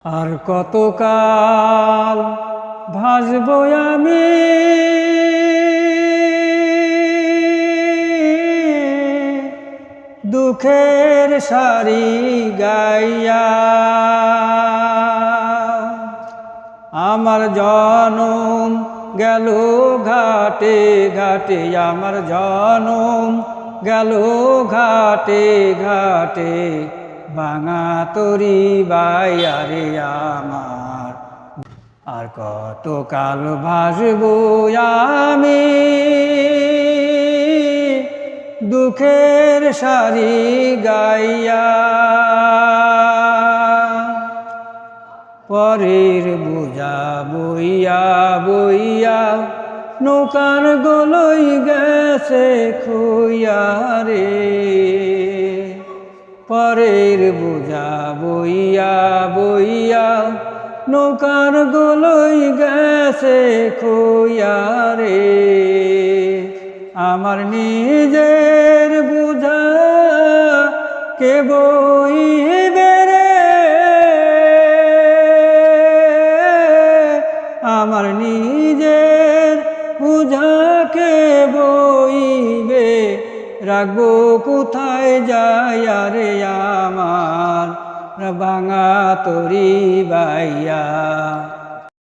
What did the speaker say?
আর কতকাল ভাসবো আমি দুঃখের সারি গাইয়া। আমার জনম গেল ঘাটে ঘাটে, আমার জনম গেল ঘাটে ঘাটে, ভাঙা তরি বাইয়া রে আমার। আর কতকাল ভাসবো আমি দুঃখের সারি গাইয়া। পরের বোঝা বইয়া বইয়া নৌকার গলই গেছে খুইয়া রে। পরের বোঝা বইয়া বইয়া নৌকার গলই গেছে খুইয়া রে। আমার নিজের বোঝা কে বইবে রে, আমার নিজের বোঝাকে বইবে, রাখবো কোথায় যাইয়া রে আমার ভাঙা তরি বাইয়া।